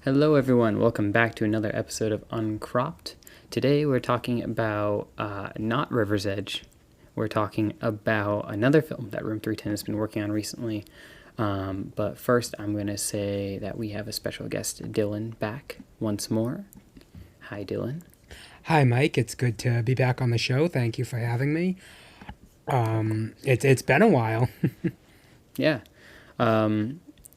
Hello, everyone. Welcome back to another episode of Uncropped. Today, we're talking about not River's Edge. We're talking about another film that Room 310 has been working on recently. But first, I'm going to say that we have a special guest, Dillon, back once more. Hi, Dillon. Hi, Mike. It's good to be back on the show. Thank you for having me. It's been a while. Yeah.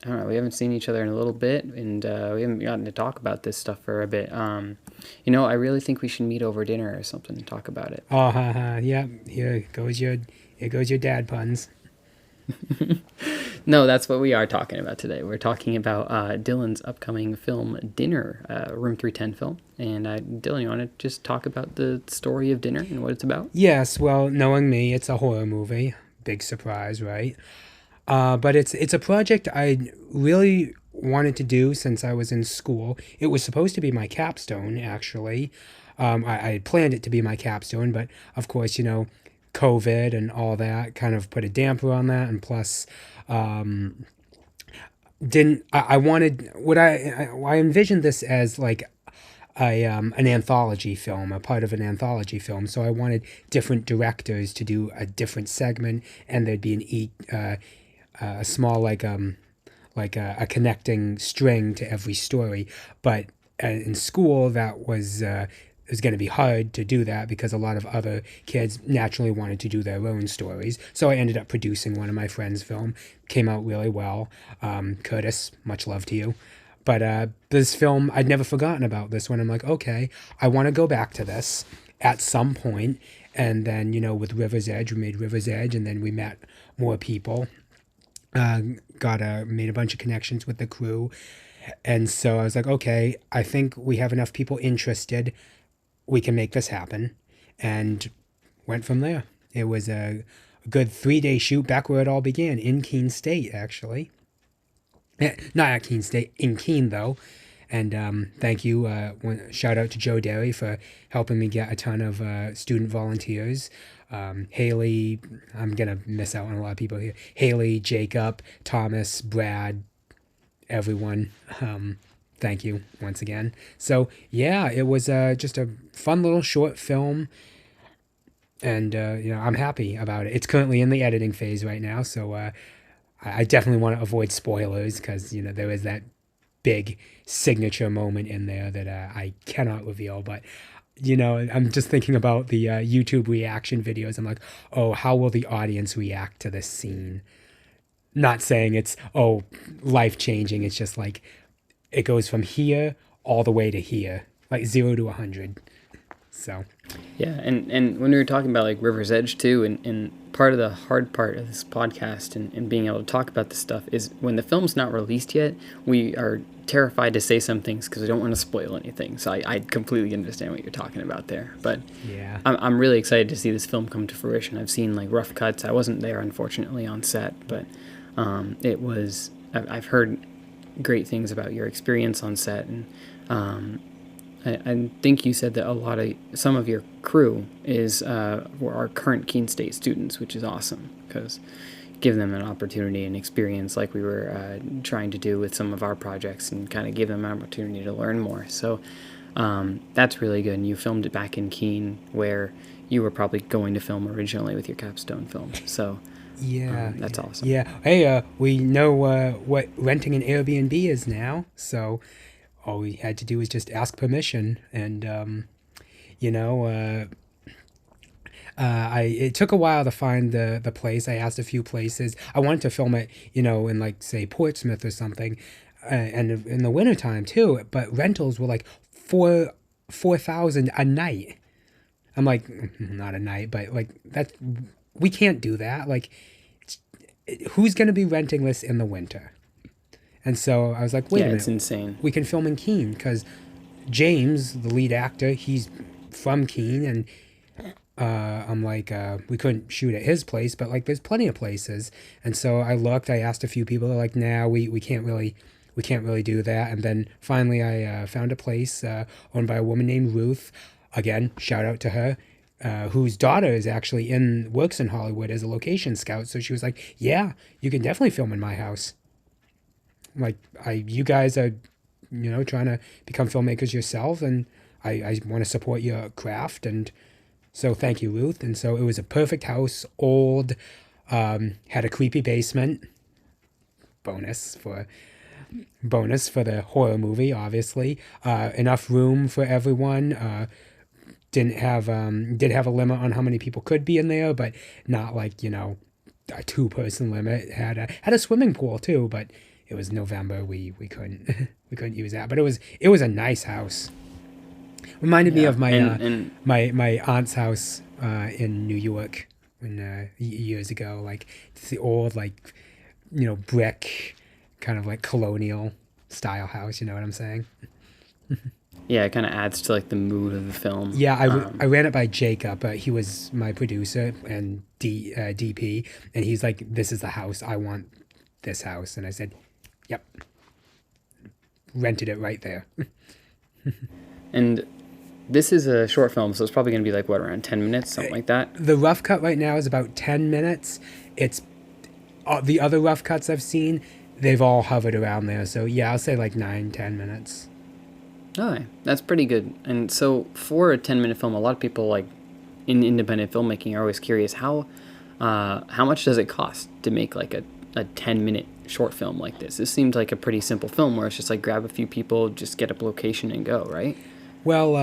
I don't know. We haven't seen each other in a little bit, and we haven't gotten to talk about this stuff for a bit. I really think we should meet over dinner or something and talk about it. Oh, yeah. Here goes your dad puns. No, that's what we are talking about today. We're talking about Dillon's upcoming film, Dinner, Room 310 film. And Dillon, you want to just talk about the story of Dinner and what it's about? Yes. Well, knowing me, it's a horror movie. Big surprise, right? But it's a project I really wanted to do since I was in school. It was supposed to be my capstone, actually. I had planned it to be my capstone, but of course, COVID and all that kind of put a damper on that, and plus, didn't I wanted what I envisioned this as like an anthology film, a part of an anthology film. So I wanted different directors to do a different segment, and there'd be a small a connecting string to every story. But in school, that was it was going to be hard to do that because a lot of other kids naturally wanted to do their own stories. So I ended up producing one of my friends' film. Came out really well. Curtis, much love to you. But this film, I'd never forgotten about this one. I'm like, okay, I want to go back to this at some point. And then, with River's Edge, we made River's Edge, and then we met more people. Made a bunch of connections with the crew. And so I was like, okay, I think we have enough people interested. We can make this happen. And went from there. It was a good 3-day shoot back where it all began, in Keene State, actually. Not at Keene State, in Keene, though. And thank you. Shout out to Joe Derry for helping me get a ton of student volunteers. Haley, I'm going to miss out on a lot of people here. Haley, Jacob, Thomas, Brad, everyone. Thank you once again. So, yeah, it was just a fun little short film. And, I'm happy about it. It's currently in the editing phase right now. So I definitely want to avoid spoilers because, there is that big signature moment in there that I cannot reveal. But, I'm just thinking about the YouTube reaction videos. I'm like, oh, how will the audience react to this scene? Not saying it's, life-changing. It's just like, it goes from here all the way to here, like 0 to 100. So, Yeah, and when we were talking about like River's Edge too, and part of the hard part of this podcast and being able to talk about this stuff is when the film's not released yet, we are terrified to say some things because we don't want to spoil anything. So I completely understand what you're talking about there. But yeah. I'm really excited to see this film come to fruition. I've seen like rough cuts. I wasn't there, unfortunately, on set, but I've heard great things about your experience on set, and I think you said that some of your crew were our current Keene State students, which is awesome because give them an opportunity and experience like we were trying to do with some of our projects and kind of give them an opportunity to learn more. So that's really good. And you filmed it back in Keene where you were probably going to film originally with your capstone film. So Yeah, that's awesome. Yeah. Hey, we know what renting an Airbnb is now, so all we had to do was just ask permission, and it took a while to find the place. I asked a few places. I wanted to film it, in like say Portsmouth or something, and in the wintertime too. But rentals were like 4,000 a night. I'm like, not a night, but like that. We can't do that. Like, who's going to be renting this in the winter? And so I was like, wait a minute. It's insane. We can film in Keene because James, the lead actor, he's from Keene. And I'm like, we couldn't shoot at his place, but like there's plenty of places. And so I asked a few people. They're like, nah, we can't really do that. And then finally I found a place owned by a woman named Ruth. Again, shout out to her. Whose daughter is actually works in Hollywood as a location scout. So she was like, yeah, you can definitely film in my house. I'm like, you guys are trying to become filmmakers yourself, and I want to support your craft. And so thank you, Ruth. And so it was a perfect house, old, had a creepy basement. Bonus for the horror movie, obviously. Enough room for everyone. Did have a limit on how many people could be in there, but not like, a 2-person limit. Had a swimming pool too, but it was November. We couldn't we couldn't use that. But it was a nice house. Reminded me of my my aunt's house in New York when years ago. Like it's the old brick kind of like colonial style house. You know what I'm saying? Yeah, it kind of adds to like the mood of the film. Yeah, I ran it by Jacob. He was my producer and DP, and he's like, "This is the house. I want this house." And I said, "Yep." Rented it right there. And this is a short film, so it's probably going to be like what, around 10 minutes, something like that. The rough cut right now is about 10 minutes. It's the other rough cuts I've seen, they've all hovered around there. So yeah, I'll say like 9-10 minutes. Okay, that's pretty good. And so for a 10-minute film, a lot of people like in independent filmmaking are always curious how much does it cost to make like a 10-minute short film like this? This seems like a pretty simple film where it's just like grab a few people, just get a location and go, right? Well,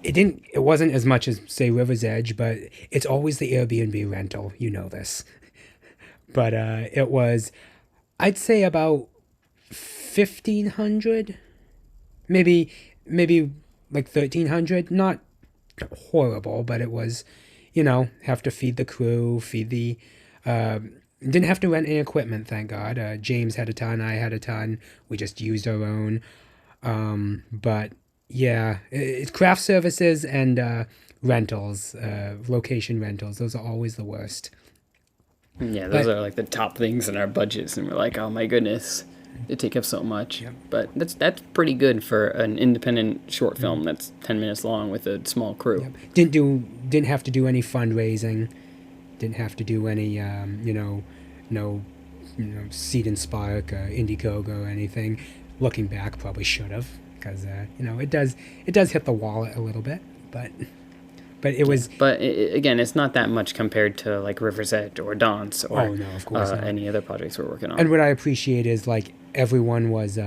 it wasn't as much as say River's Edge, but it's always the Airbnb rental. You know this. But it was, I'd say about 1,500. Maybe like 1,300. Not horrible, but it was, have to feed the crew, didn't have to rent any equipment, thank God. James had a ton, I had a ton. We just used our own. But yeah, it's craft services and rentals, location rentals. Those are always the worst. Yeah, those are like the top things in our budgets, and we're like, oh my goodness. They take up so much. Yep. But that's pretty good for an independent short film that's 10 minutes long with a small crew. Yep. Didn't have to do any fundraising. Didn't have to do any no Seed and Spark, Indiegogo or anything. Looking back, probably should have, because it does hit the wallet a little bit, but it was. But again, it's not that much compared to like River's Edge or Dance or of course any other projects we're working on. And what I appreciate is like everyone was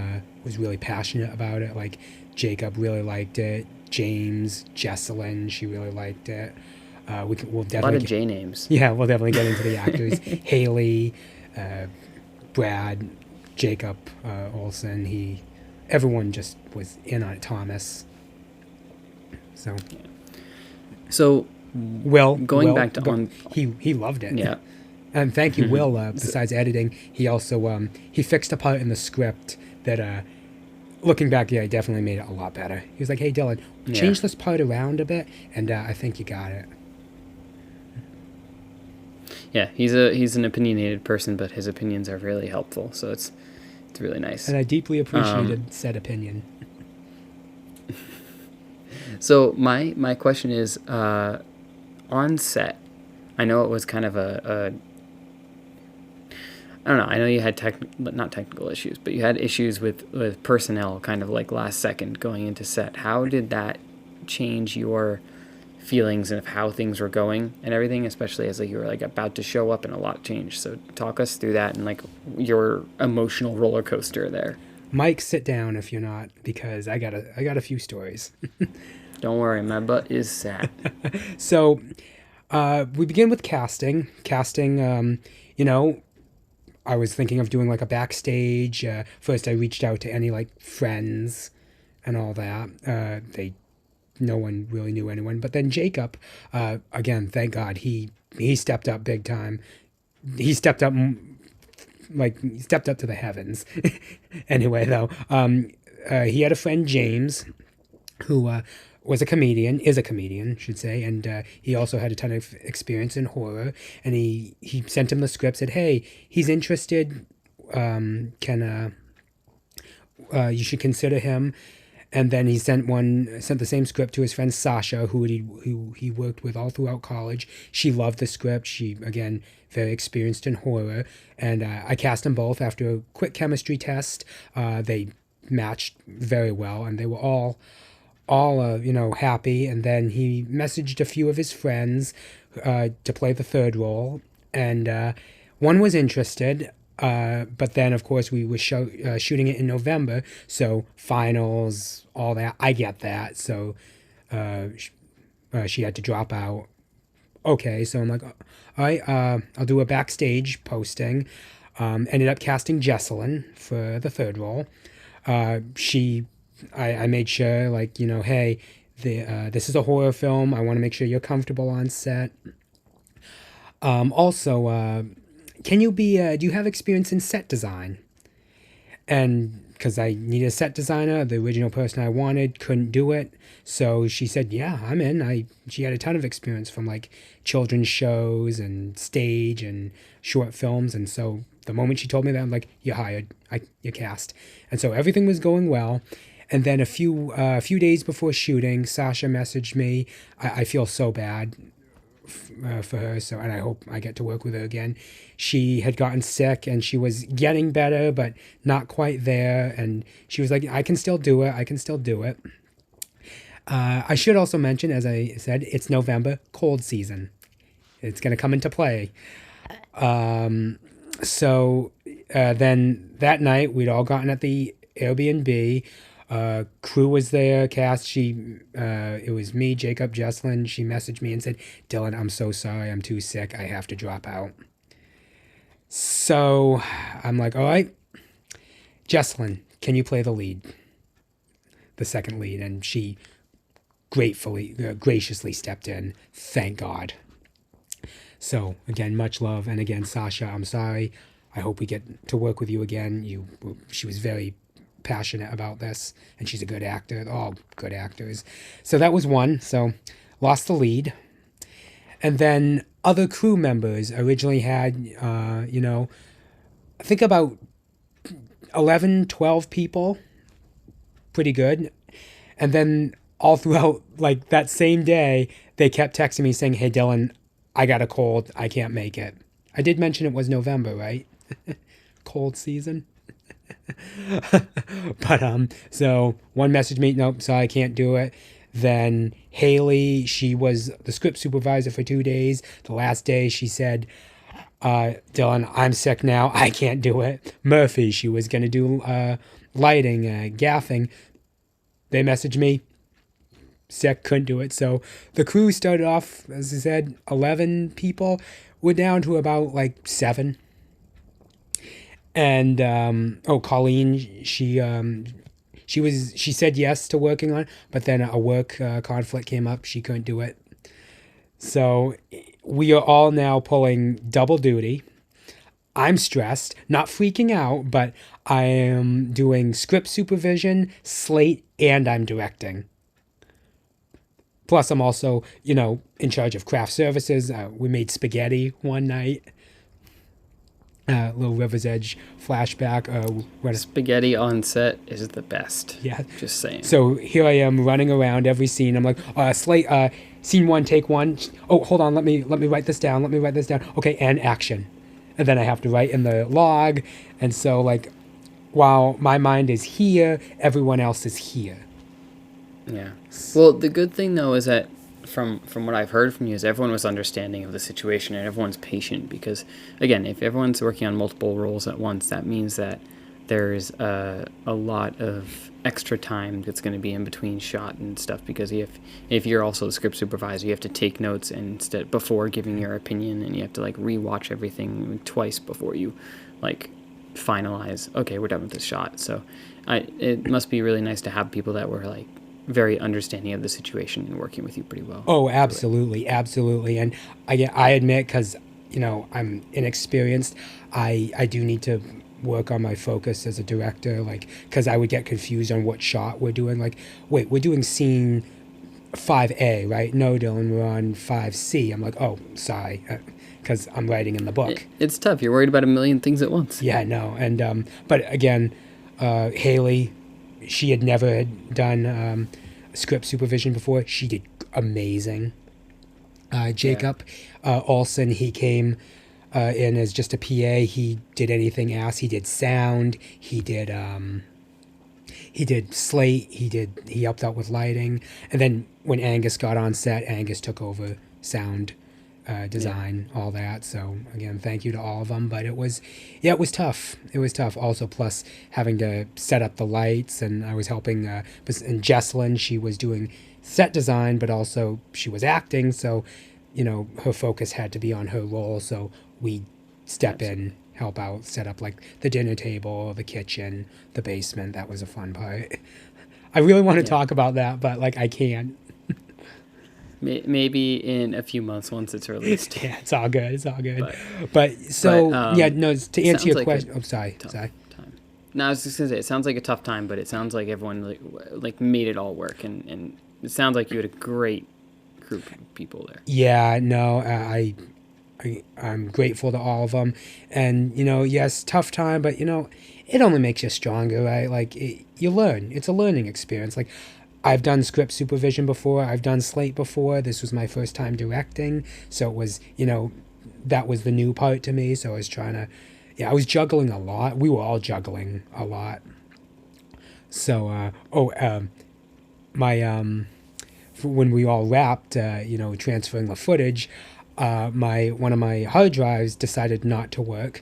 really passionate about it. Like Jacob really liked it. James, Jesselyn, she really liked it. We'll definitely a lot of J names. Yeah, we'll definitely get into the actors. Haley, Brad, Jacob Olsen. Everyone just was in on it. Thomas. So Will back to he loved it. Yeah. And thank you, Will. Besides editing, he also he fixed a part in the script that looking back, yeah, he definitely made it a lot better. He was like, "Hey, Dillon, change this part around a bit," and I think you got it. Yeah, he's an opinionated person, but his opinions are really helpful, so it's really nice. And I deeply appreciated said opinion. So my question is, on set, I know it was kind of I don't know. I know you had not technical issues, but you had issues with personnel kind of like last second going into set. How did that change your feelings of how things were going and everything, especially as like you were like about to show up and a lot changed? So talk us through that and like your emotional roller coaster there. Mike, sit down if you're not, because I got a few stories. Don't worry, my butt is sad. So we begin with casting. I was thinking of doing like a backstage. First, I reached out to any like friends and all that. No one really knew anyone. But then Jacob, again, thank God, he stepped up big time. He stepped up to the heavens. Anyway, though, he had a friend, James, who is a comedian, should say, and he also had a ton of experience in horror. And he sent him the script, said, "Hey, he's interested. You should consider him." And then he sent the same script to his friend Sasha, who he worked with all throughout college. She loved the script. She, again, very experienced in horror. And I cast them both after a quick chemistry test. They matched very well, and they were all happy. And then he messaged a few of his friends to play the third role, and one was interested. But then, of course, we were shooting it in November, so finals, all that. I get that. So she had to drop out. Okay, so I'm like, all right, I'll do a backstage posting. Ended up casting Jesselyn for the third role. I made sure, like, hey, this is a horror film. I want to make sure you're comfortable on set. Also, do you have experience in set design? And because I needed a set designer, the original person I wanted couldn't do it. So she said, yeah, I'm in. She had a ton of experience from like children's shows and stage and short films. And so the moment she told me that, I'm like, you're hired. You're cast. And so everything was going well. And then a few days before shooting, Sasha messaged me. I feel so bad for her, and I hope I get to work with her again. She had gotten sick and she was getting better, but not quite there. And she was like, I can still do it. I should also mention, as I said, it's November, cold season. It's going to come into play. So then that night, we'd all gotten at the Airbnb. Crew was there, cast. It was me, Jacob, Jesselyn. She messaged me and said, Dillon, I'm so sorry. I'm too sick. I have to drop out. So I'm like, all right, Jesselyn, can you play the lead? The second lead. And she graciously stepped in. Thank God. So again, much love. And again, Sasha, I'm sorry. I hope we get to work with you again. She was very passionate about this, and she's a good actor. All good actors. So that was one. So lost the lead. And then other crew members originally had, I think about 11, 12 people. Pretty good. And then all throughout, like, that same day, they kept texting me saying, hey, Dillon, I got a cold. I can't make it. I did mention it was November, right? Cold season. But so one messaged me, nope, sorry, I can't do it. Then Haley, she was the script supervisor for 2 days. The last day she said, Dillon, I'm sick now. I can't do it. Murphy, she was going to do lighting, gaffing. They messaged me, sick, couldn't do it. So the crew started off, as I said, 11 people. We're down to about like 7. And Colleen, she said yes to working on it, but then a work conflict came up. She couldn't do it. So we are all now pulling double duty. I'm stressed, not freaking out, but I am doing script supervision, slate, and I'm directing. Plus, I'm also, in charge of craft services. We made spaghetti one night. Little River's Edge flashback. Spaghetti on set is the best. Yeah. Just saying. So here I am running around every scene. I'm like, slate, scene 1, take 1. Oh, hold on. Let me write this down. Okay, and action. And then I have to write in the log. And so, like, while my mind is here, everyone else is here. Yeah. Well, the good thing, though, is that from what I've heard from you is everyone was understanding of the situation and everyone's patient because, again, if everyone's working on multiple roles at once, that means that there's a lot of extra time that's going to be in between shot and stuff because if you're also the script supervisor, you have to take notes before giving your opinion, and you have to like rewatch everything twice before you like finalize, okay, we're done with this shot. So it must be really nice to have people that were like very understanding of the situation and working with you pretty well. Oh, absolutely. And I admit, because I'm inexperienced, I do need to work on my focus as a director, like, because I would get confused on what shot we're doing. Like, wait, we're doing scene 5A, right? No, Dillon, we're on 5C. I'm like, oh, sorry, because I'm writing in the book. It's tough. You're worried about a million things at once. Yeah, no. And but again, Haley, she had never done script supervision before. She did amazing. Jacob Olsen, he came in as just a PA. He did anything else. He did sound. He did He did slate. He helped out with lighting, and then when Angus got on set, Angus took over sound, Yeah. design, all that. So again, thank you to all of them. But it was, yeah, it was tough. It was tough. Also, plus having to set up the lights, and I was helping. And Jesselyn, she was doing set design, but also she was acting. So, her focus had to be on her role. So we step in, help out, set up like the dinner table, the kitchen, the basement. That was a fun part. I really want to Yeah. talk about that, but like I can't. Maybe in a few months once it's released. Yeah, it's all good. It's all good. But But so but yeah, no. To answer sounds your like question, a oh, sorry. tough time. No, I was just gonna say it sounds like a tough time, but it sounds like everyone like made it all work, and it sounds like you had a great group of people there. Yeah, no, I'm grateful to all of them, and yes, tough time, but it only makes you stronger, right? Like you learn. It's a learning experience. Like I've done script supervision before. I've done slate before. This was my first time directing, so it was that was the new part to me. So I was trying to, yeah, I was juggling a lot. We were all juggling a lot. So my when we all wrapped, transferring the footage, my one of my hard drives decided not to work.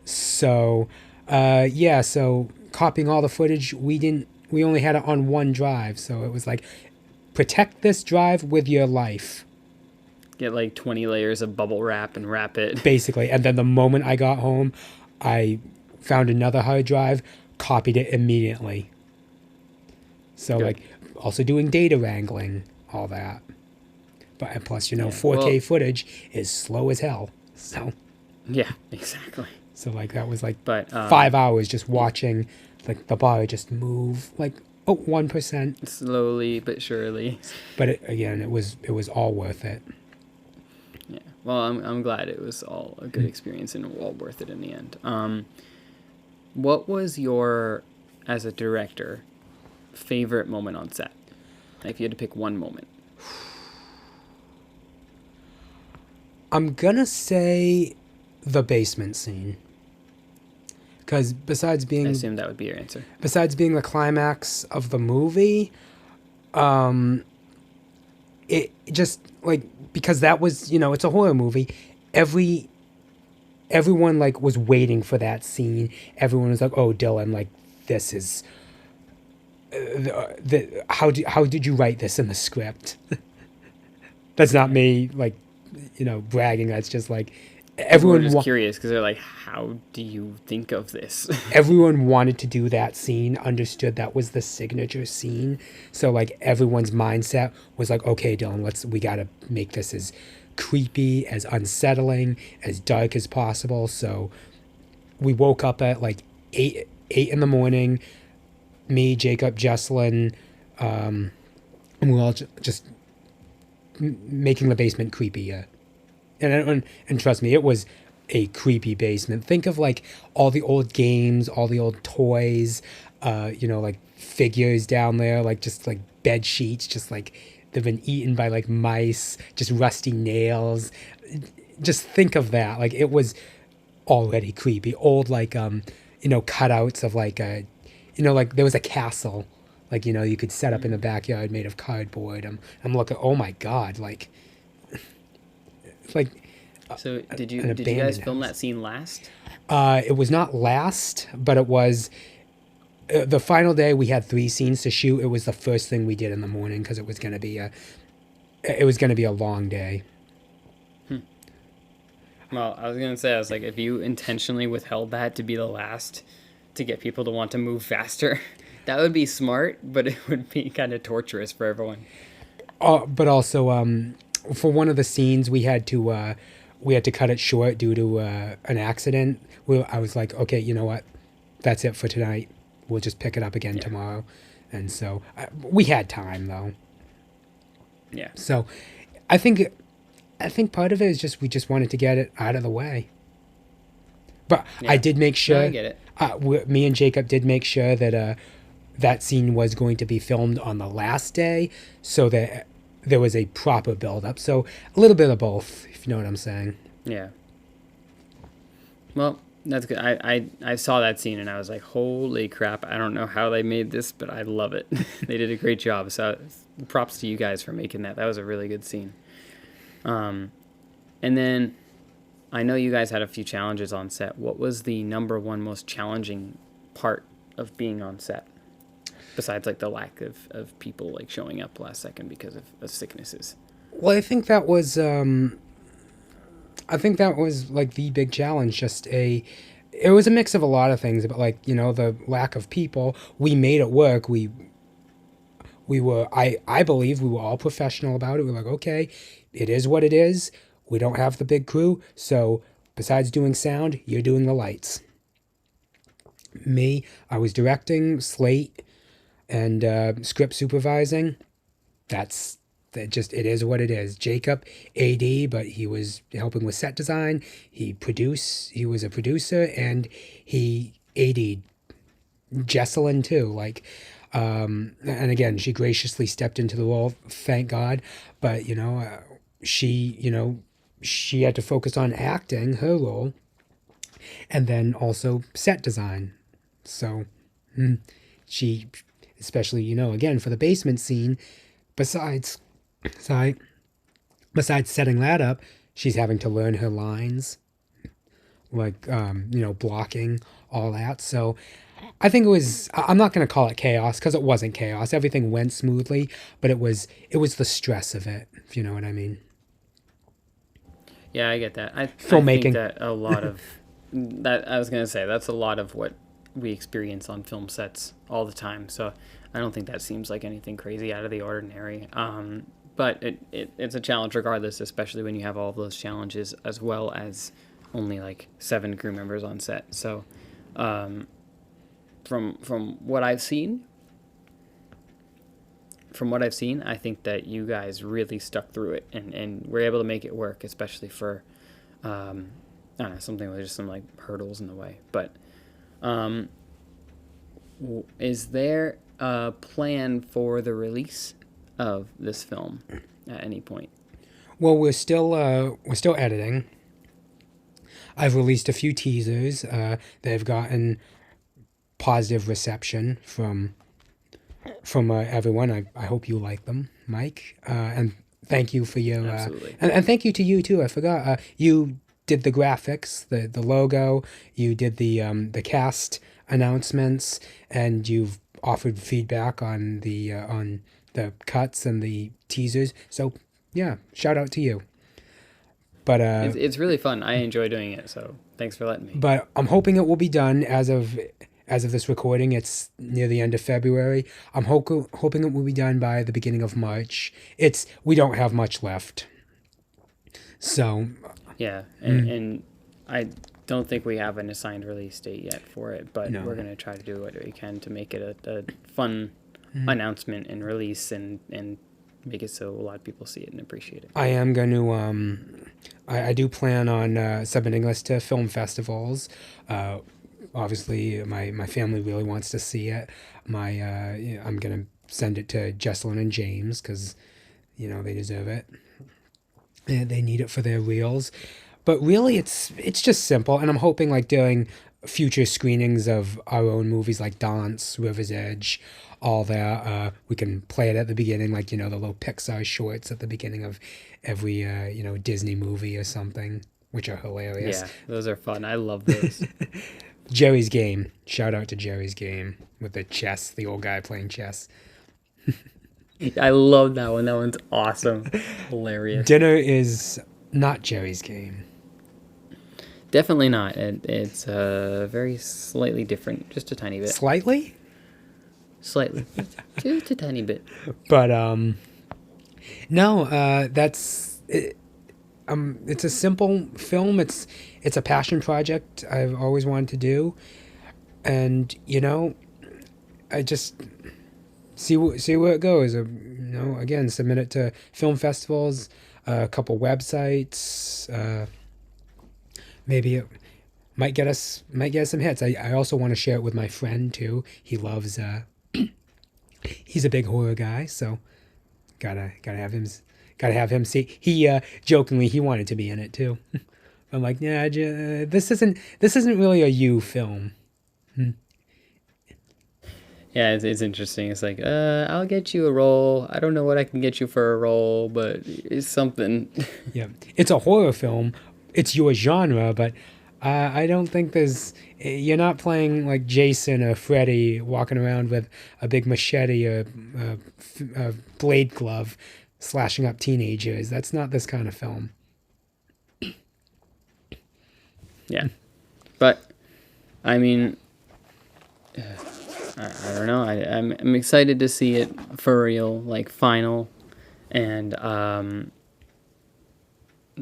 So, yeah, so copying all the footage, we only had it on one drive. So it was like, protect this drive with your life, Get like 20 layers of bubble wrap and wrap it. basically. And then the moment I got home, I found another hard drive, copied it immediately. So Good. like also doing data wrangling, all that. But and plus, Yeah, 4K well, footage is slow as hell. yeah, exactly. So like that was like But 5 hours just watching like the bar just move like 1%. slowly but surely. But again, it was all worth it. Yeah. Well, I'm glad it was all a good experience and all worth it in the end. What was your, as a director, favorite moment on set? If you had to pick one moment. I'm gonna say the basement scene. Because I assume that would be your answer. besides being the climax of the movie, it just like because that was it's a horror movie. Everyone like was waiting for that scene. Everyone was like, "Oh, Dylan, like this is how did you write this in the script?" That's not me like bragging. That's just like People were everyone just curious because they're like, how do you think of this? everyone wanted to do that scene, understood that was the signature scene. So like everyone's mindset was like, okay, Dylan, we gotta make this as creepy, as unsettling, as dark as possible. So we woke up at like eight in the morning, me, Jacob, Jesselyn, and we were all just making the basement creepier. And trust me, it was a creepy basement. Think of like all the old games, all the old toys, like figures down there, like just like bed sheets, just like they've been eaten by like mice, just rusty nails. Just think of that. Like it was already creepy. Old like cutouts of like like there was a castle. Like you could set up in the backyard made of cardboard. I'm looking. Oh my god! Like So did you an did you guys abandoned film house. that scene last? It was not last, but it was the final day. We had 3 scenes to shoot. It was the first thing we did in the morning because it was going to be a long day. Well, I was gonna say, I was like, if you intentionally withheld that to be the last to get people to want to move faster, that would be smart, but it would be kind of torturous for everyone. But also, for one of the scenes, we had to cut it short due to an accident. I was like, okay, you know what? That's it for tonight. We'll just pick it up again tomorrow. And so we had time though. Yeah. So I think part of it is just we just wanted to get it out of the way. But Yeah. I did make sure. No, I get it. Me and Jacob did make sure that that scene was going to be filmed on the last day, so that there was a proper build up. So a little bit of both, if you know what I'm saying. Yeah. Well, That's good. I saw that scene and I was like, holy crap! I don't know how they made this, but I love it. They did a great job. So props to you guys for making that. That was a really good scene. Um, and then I know you guys had a few challenges on set. What was the number one most challenging part of being on set? Besides like the lack of people like showing up last second because of sicknesses. Well, I think that was like the big challenge. It was a mix of a lot of things, but like the lack of people. We made it work. I believe we were all professional about it. We were like, okay, it is what it is. We don't have the big crew, so besides doing sound, you're doing the lights. Me, I was directing, slate, and script supervising. That's that just it is what it is. Jacob, AD, but he was helping with set design. He was a producer, and he AD'd Jesselyn too. And again, she graciously stepped into the role. Thank God. But she had to focus on acting her role, and then also set design. So she, especially again for the basement scene, besides, sorry, besides setting that up, she's having to learn her lines, like blocking all that. So I think it was. I'm not going to call it chaos because it wasn't chaos. Everything went smoothly, but it was the stress of it. If you know what I mean. Yeah, I get that. I think Filmmaking. that a lot of that I was gonna say that's a lot of what we experience on film sets all the time. So I don't think that seems like anything crazy out of the ordinary. But it's a challenge regardless, especially when you have all of those challenges as well as only like 7 crew members on set. So um, from what I've seen, I think that you guys really stuck through it and were able to make it work, especially for, I don't know, something with just some like hurdles in the way. But is there a plan for the release of this film at any point? Well, we're still editing. I've released a few teasers. They've gotten positive reception from everyone. I hope you like them, Mike. And thank you for your Absolutely. and thank you to you too. I forgot you did the graphics, the logo. You did the cast announcements, and you've offered feedback on the cuts and the teasers. So yeah, shout out to you. But It's really fun. I enjoy doing it. So thanks for letting me. but I'm hoping it will be done as of this recording. It's near the end of February. I'm hoping it will be done by the beginning of March. We don't have much left. So, Yeah, and I don't think we have an assigned release date yet for it, but no. we're gonna try to do what we can to make it a fun announcement and release and make it so a lot of people see it and appreciate it. I am going to I do plan on submitting this to film festivals. Obviously my family really wants to see it. I'm going to send it to Jesselyn and James cuz they deserve it. And they need it for their reels. But really it's just simple, and I'm hoping like doing future screenings of our own movies like Dance, River's Edge, all that. We can play it at the beginning, like the little Pixar shorts at the beginning of every Disney movie or something, which are hilarious. Yeah, those are fun. I love those. Jerry's Game. Shout out to Jerry's Game with the old guy playing chess. I love that one. That one's awesome. Hilarious. Dinner is not Jerry's Game. Definitely not. It's very slightly different, just a tiny bit. Slightly? Slightly. Just a tiny bit. But no, that's it. It's a simple film. It's a passion project I've always wanted to do, and I just see where it goes. Again, submit it to film festivals, a couple websites. Maybe it might get us some hits. I also want to share it with my friend too. He loves. He's a big horror guy, so gotta have him see. He jokingly he wanted to be in it too. I'm like, yeah, this isn't really a you film. Yeah, it's interesting. It's like, I'll get you a role. I don't know what I can get you for a role, but it's something. Yeah, it's a horror film. It's your genre, but I don't think you're not playing like Jason or Freddy walking around with a big machete or a blade glove slashing up teenagers. That's not this kind of film. Yeah, but I mean, I don't know. I'm excited to see it for real, like final, and I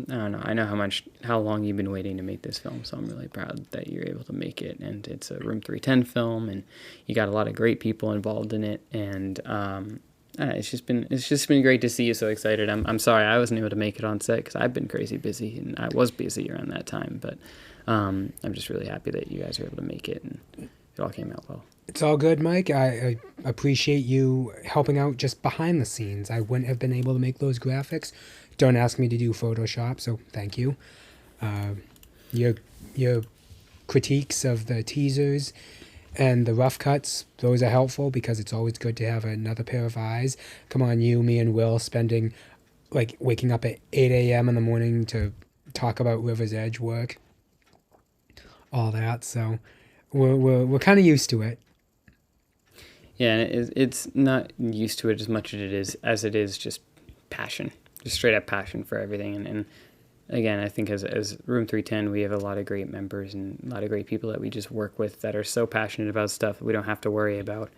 don't know. I know how long you've been waiting to make this film, so I'm really proud that you're able to make it. And it's a Room 310 film, and you got a lot of great people involved in it. And I don't know, it's just been great to see you so excited. I'm sorry I wasn't able to make it on set because I've been crazy busy, and I was busy around that time. But I'm just really happy that you guys were able to make it, and it all came out well. It's all good, Mike. I appreciate you helping out just behind the scenes. I wouldn't have been able to make those graphics. Don't ask me to do Photoshop, so thank you. Your your critiques of the teasers and the rough cuts, those are helpful because it's always good to have another pair of eyes. Come on, you, me, and Will spending like waking up at 8 a.m. in the morning to talk about River's Edge work, all that. So we're kind of used to it. Yeah, and it's not used to it as much as it is just passion, just straight up passion for everything. And again, I think as Room 310, we have a lot of great members and a lot of great people that we just work with that are so passionate about stuff that we don't have to worry about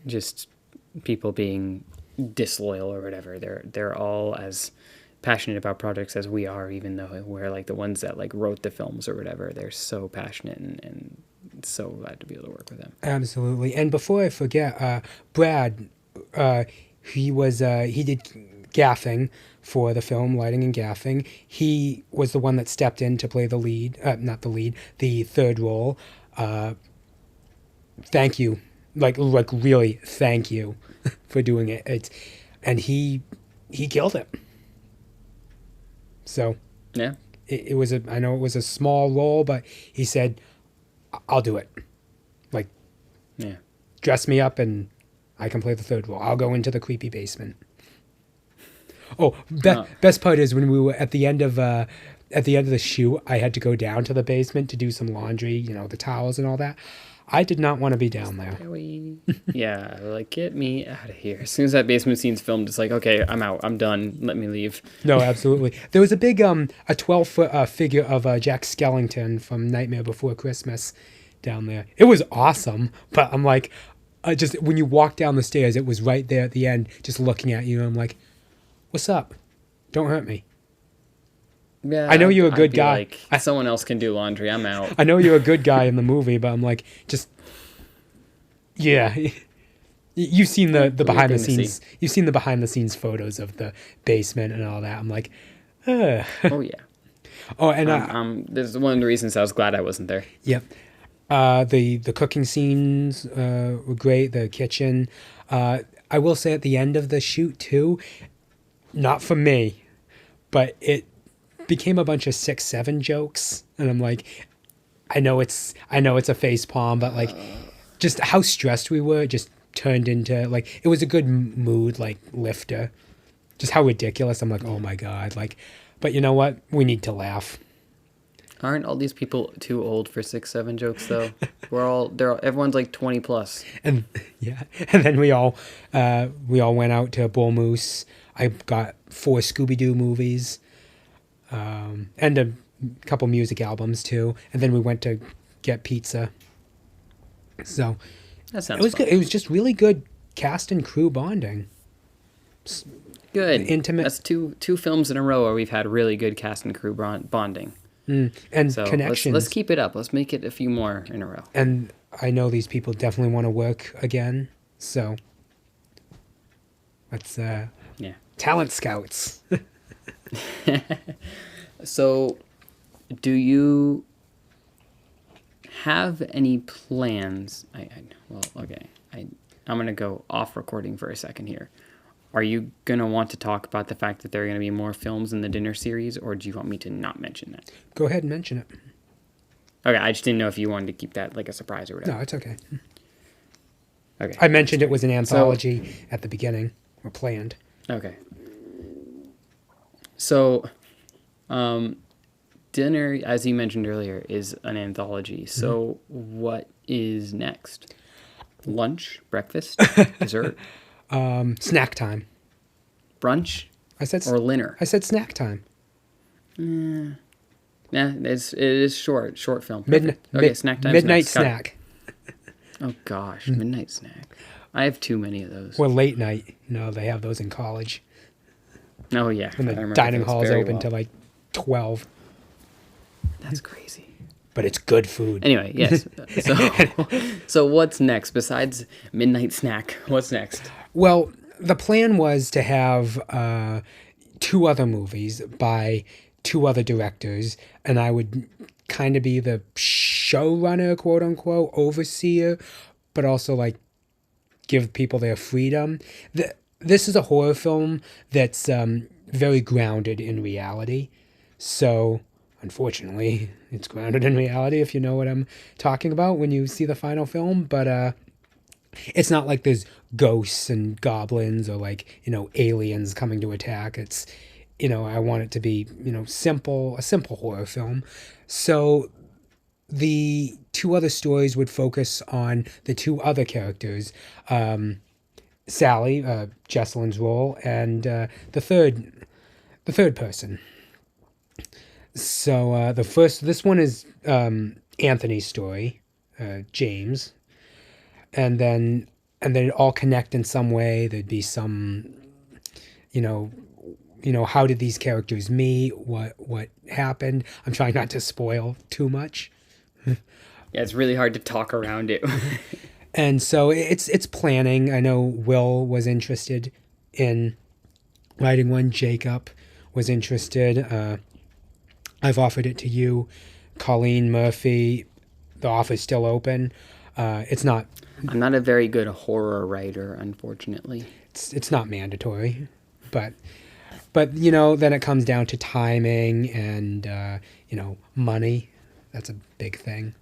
just people being disloyal or whatever. They're all as passionate about projects as we are, even though we're like the ones that like wrote the films or whatever. They're so passionate and so glad to be able to work with them. Absolutely. And before I forget, Brad, he did gaffing for the film, lighting and gaffing. He was the one that stepped in to play the lead, not the lead, the third role. Thank you, like really, thank you for doing it. And he killed it. So Yeah. I know it was a small role, but he said, I'll do it. Like, Yeah. dress me up and I can play the third role. I'll go into the creepy basement. Oh, best part is when we were at the end of the shoot, I had to go down to the basement to do some laundry, the towels and all that. I did not want to be down there. Yeah, like, get me out of here. As soon as that basement scene's filmed, it's like, okay, I'm out. I'm done. Let me leave. No, absolutely. There was a big a 12-foot figure of Jack Skellington from Nightmare Before Christmas down there. It was awesome, but I'm like, just when you walk down the stairs, it was right there at the end, just looking at you. And I'm like, what's up? Don't hurt me. Yeah, I know you're a good guy. Like, someone else can do laundry. I'm out. I know you're a good guy in the movie, but I'm like, just, yeah. You've seen the behind the scenes. You've seen the behind the scenes photos of the basement and all that. I'm like, ugh. Oh yeah. Oh, and this is one of the reasons I was glad I wasn't there. Yep. The cooking scenes were great. The kitchen. I will say at the end of the shoot too, not for me, but it became a bunch of 6-7 jokes, and I'm like, I know it's a face palm, but like, just how stressed we were just turned into like it was a good mood like lifter. Just how ridiculous. I'm like, oh my god, like, but you know what? We need to laugh. Aren't all these people too old for 6-7 jokes though? Everyone's like 20 plus. And yeah, and then we all went out to Bull Moose. I got 4 Scooby-Doo movies, and a couple music albums too. And then we went to get pizza. So That sounds it was fun. good. It was just really good cast and crew bonding. Good. Intimate. That's two films in a row where we've had really good cast and crew bonding. And So connections. let's keep it up. Let's make it a few more in a row. And I know these people definitely want to work again. So let's Yeah. talent scouts. So, do you have any plans? I'm gonna go off recording for a second here. Are you going to want to talk about the fact that there are going to be more films in the dinner series, or do you want me to not mention that? Go ahead and mention it. Okay, I just didn't know if you wanted to keep that like a surprise or whatever. No, it's okay. Okay. I mentioned it was an anthology at the beginning, or planned. Okay. So, dinner, as you mentioned earlier, is an anthology. So, what is next? Lunch, breakfast, dessert, Snack time. brunch, I said or dinner? I said snack time. Yeah, it is short film. Snack time. Midnight snack. Oh gosh, midnight snack. I have too many of those. Or late night. They have those in college. Oh yeah, And I the remember dining those hall's very open well. till like 12. That's crazy. But it's good food. Anyway, yes. So what's next besides midnight snack? What's next? Well, the plan was to have 2 other movies by 2 other directors, and I would kind of be the showrunner, quote unquote, overseer, but also like give people their freedom. This is a horror film that's very grounded in reality. So, unfortunately, it's grounded in reality, if you know what I'm talking about when you see the final film. But it's not like there's ghosts and goblins or like, aliens coming to attack. It's, I want it to be, a simple horror film. So the 2 other stories would focus on the 2 other characters, Sally, Jesselyn's role, and the third person. So this one is Anthony's story, James, and then it all connect in some way. There'd be some, how did these characters meet? What happened? I'm trying not to spoil too much. Yeah, it's really hard to talk around it. And so it's planning. I know Will was interested in writing one. Jacob was interested. I've offered it to you. Colleen Murphy, the offer's still open. It's not. I'm not a very good horror writer, unfortunately. It's not mandatory, but then it comes down to timing and money. That's a big thing.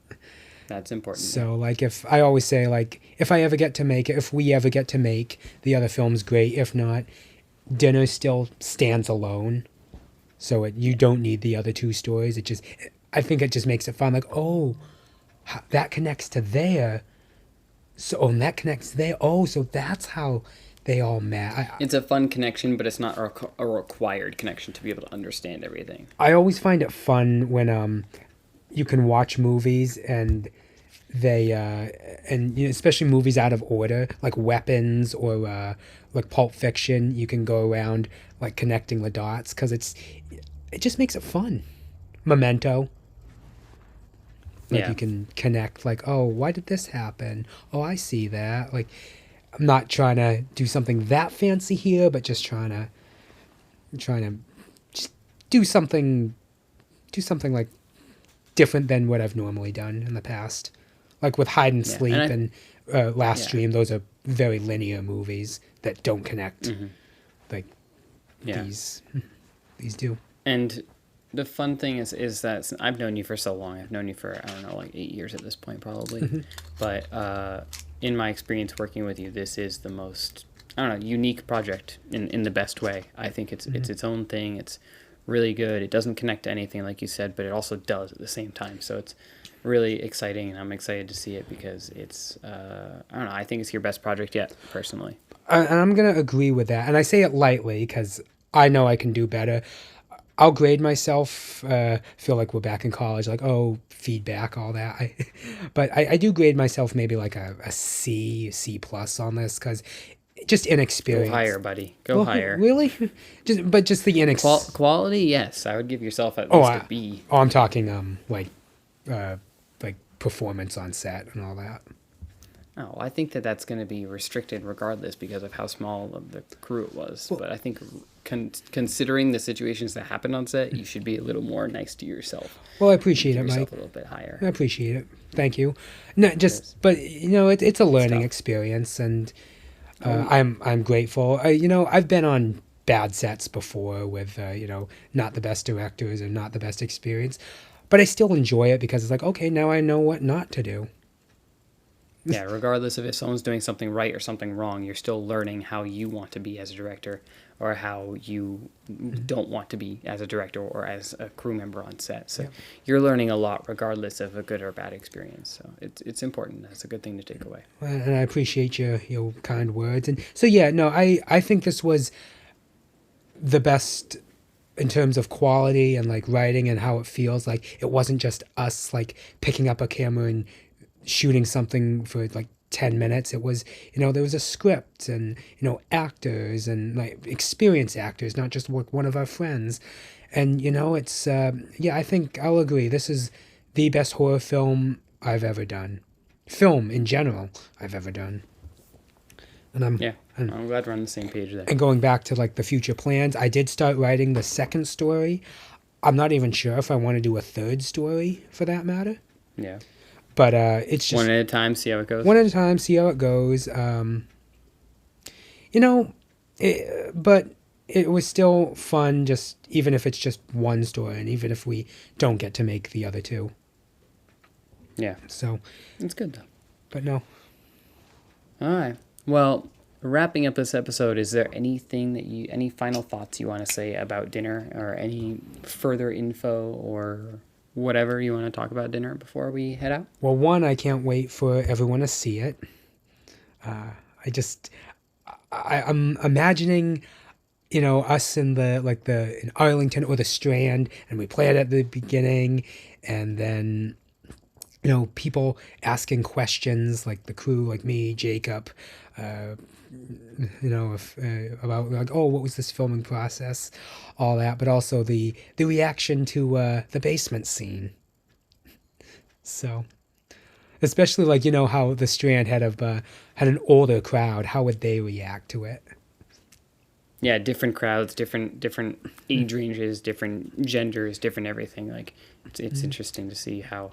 That's important. So, like, if I always say, like, if we ever get to make the other films, great. If not, Dinner still stands alone. So you don't need the other 2 stories. I think it just makes it fun. Like, oh, that connects to there. So, and that connects there. Oh, so that's how they all met. It's a fun connection, but it's not a required connection to be able to understand everything. I always find it fun when you can watch movies and they especially movies out of order, like Weapons or like Pulp Fiction. You can go around like connecting the dots because it just makes it fun. Memento, like you can connect, like, oh, why did this happen? Oh, I see that. Like, I'm not trying to do something that fancy here, but just trying to just do something like different than what I've normally done in the past. Like with Hide and Sleep and Last Stream, those are very linear movies that don't connect. Like these do. And the fun thing is that I've known you for so long. I've known you for, I don't know, like 8 years at this point probably. But in my experience working with you, this is the most, I don't know, unique project in the best way. I think it's its own thing. It's really good. It doesn't connect to anything like you said, but it also does at the same time. So it's really exciting, and I'm excited to see it because it's, I don't know, I think it's your best project yet, personally. And I'm going to agree with that. And I say it lightly because I know I can do better. I'll grade myself, feel like we're back in college, like, oh, feedback, all that. But I do grade myself maybe like a C plus on this because just inexperience. Go higher, buddy. Go higher. Really? Just the inexperience. Quality, yes. I would give yourself at least a B. Oh, I'm talking like performance on set and all that. Oh, I think that's going to be restricted regardless because of how small of the crew it was. Well, but I think considering the situations that happened on set, you should be a little more nice to yourself. Well, I appreciate it, Mike. A little bit higher. I appreciate it. Thank you. No, but it's a learning experience, and Oh yeah. I'm grateful. I've been on bad sets before with not the best directors or not the best experience, but I still enjoy it because it's like, okay, now I know what not to do. Yeah, regardless of if someone's doing something right or something wrong, you're still learning how you want to be as a director or how you don't want to be as a director or as a crew member on set. So Yep. you're learning a lot regardless of a good or bad experience. So it's important. That's a good thing to take away. And I appreciate your kind words. And so yeah, no, I think this was the best in terms of quality and like writing and how it feels. Like it wasn't just us like picking up a camera and shooting something for like 10 minutes. It was, there was a script and, actors and like experienced actors, not just one of our friends. And, it's, yeah, I think I'll agree. This is the best horror film I've ever done. Film in general I've ever done. And I'm glad we're on the same page there. and going back to like the future plans, I did start writing the second story. I'm not even sure if I want to do a third story for that matter. Yeah. But it's just One at a time, see how it goes. one at a time, see how it goes. But it was still fun, just even if it's just one story, and even if we don't get to make the other two. Yeah. So, It's good though. but no. All right. Well, wrapping up this episode, is there any final thoughts you want to say about dinner or any further info or whatever you want to talk about dinner before we head out? Well, one, I can't wait for everyone to see it. I'm imagining, us in in Arlington or the Strand, and we play it at the beginning, and then, people asking questions like the crew, like me, Jacob, if about like, oh, what was this filming process, all that, but also the reaction to the basement scene. So, especially like how the Strand had an older crowd, how would they react to it? Yeah, different crowds, different age ranges, different genders, different everything. Like it's interesting to see how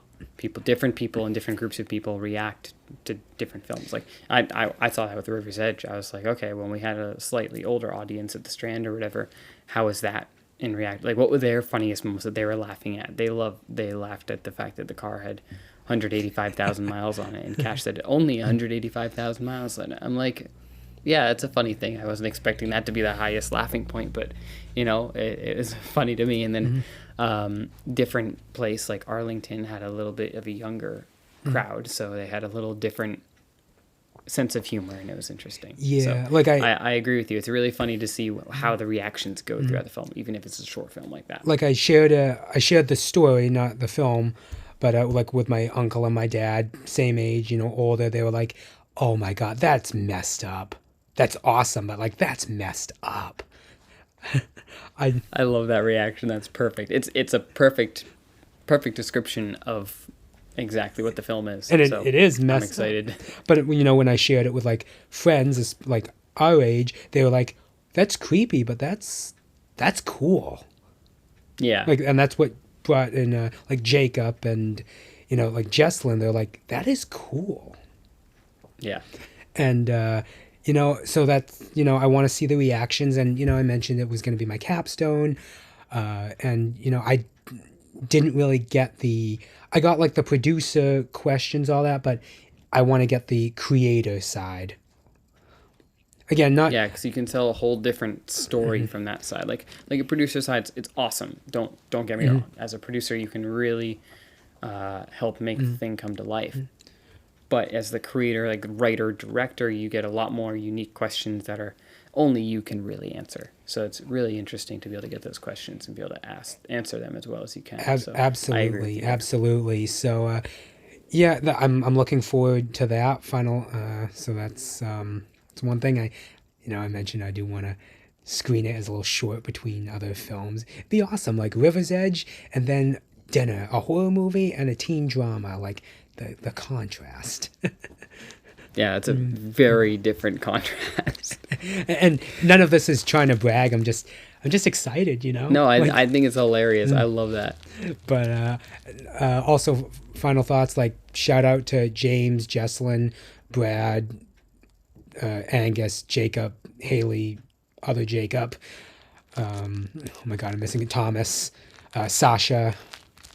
different people and different groups of people react to different films. Like I saw that with River's Edge. I was like, okay, when we had a slightly older audience at the Strand or whatever, how was that in react? Like what were their funniest moments that they were laughing at? They laughed at the fact that the car had 185,000 miles on it, and Cash said only 185,000 miles on it. I'm like, yeah, it's a funny thing. I wasn't expecting that to be the highest laughing point, but it was funny to me. And then different place like Arlington had a little bit of a younger crowd, so they had a little different sense of humor, and it was interesting. Yeah, so like I agree with you. It's really funny to see how the reactions go throughout the film, even if it's a short film like that. Like I shared the story, not the film, but like with my uncle and my dad, same age, older. They were like, "Oh my God, that's messed up. That's awesome, but like that's messed up." I love that reaction. That's perfect. It's a perfect description of exactly what the film is. And so it is messed I'm excited. up. But when I shared it with like friends, it's like our age, they were like, "That's creepy, but that's cool." Yeah. Like, and that's what brought in like Jacob and like Jesslyn. They're like, "That is cool." Yeah. And so that's I want to see the reactions, and I mentioned it was going to be my capstone, and I didn't really get I got like the producer questions, all that, but I want to get the creator side. Again, not Yeah, because you can tell a whole different story from that side. Like a producer side, it's awesome. Don't get me wrong. As a producer, you can really help make the thing come to life. But as the creator, like writer, director, you get a lot more unique questions that are only you can really answer. So it's really interesting to be able to get those questions and be able to answer them as well as you can. So absolutely, I agree with you. absolutely. So yeah, I'm looking forward to that final. So that's it's one thing I mentioned I do want to screen it as a little short between other films. It'd be awesome, like River's Edge, and then dinner, a horror movie and a teen drama, like the contrast. Yeah, it's a very different contrast. And none of this is trying to brag. I'm just excited, No, I think it's hilarious. I love that. But also, final thoughts, like shout out to James, Jesselyn, Brad, Angus, Jacob, Haley, other Jacob. Oh my God, I'm missing Thomas, Sasha,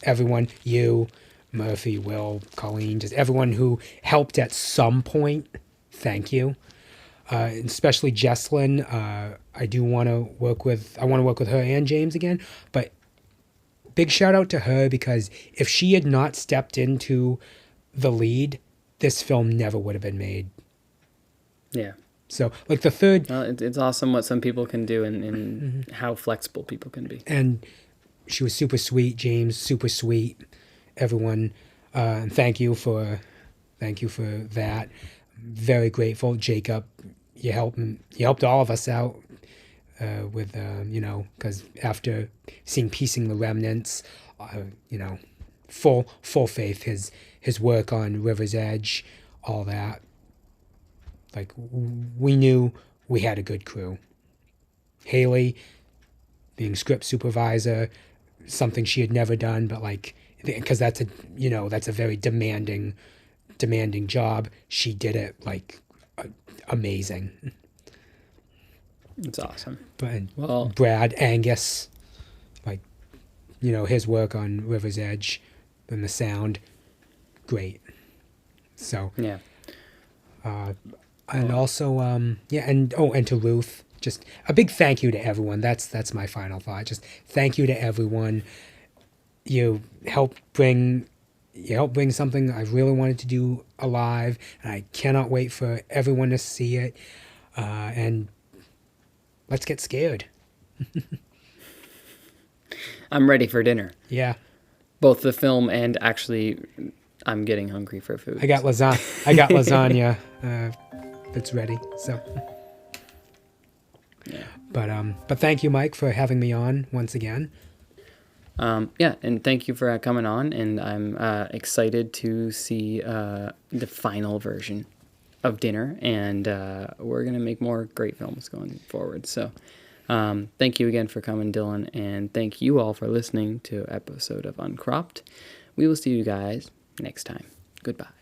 everyone, you, Murphy, Will, Colleen, just everyone who helped at some point. Thank you. Especially Jesslyn. I want to work with her and James again, but big shout out to her, because if she had not stepped into the lead, this film never would have been made. Yeah. So, like the third, Well, it's awesome what some people can do and how flexible people can be. and she was super sweet. James, super sweet. Everyone, and thank you for that. Very grateful, Jacob. You helped all of us out with because after seeing Piecing the Remnants, full faith his work on River's Edge, all that. Like, we knew we had a good crew. Haley being script supervisor, something she had never done, but like, because that's a very demanding job. She did it like amazing. It's awesome. But Well, Brad, Angus, like, his work on River's Edge and the sound, great. So yeah. and also and to Ruth, just a big thank you to everyone. That's my final thought. Just thank you to everyone. You helped bring something I really wanted to do alive, and I cannot wait for everyone to see it. And let's get scared. I'm ready for dinner. Yeah, Both the film and actually, I'm getting hungry for food. I got lasagna. That's ready. So, Yeah. but thank you, Mike, for having me on once again. Yeah, and thank you for coming on, and I'm excited to see the final version of Dinner, and we're going to make more great films going forward. So thank you again for coming, Dillon, and thank you all for listening to an episode of Uncropped. We will see you guys next time. Goodbye.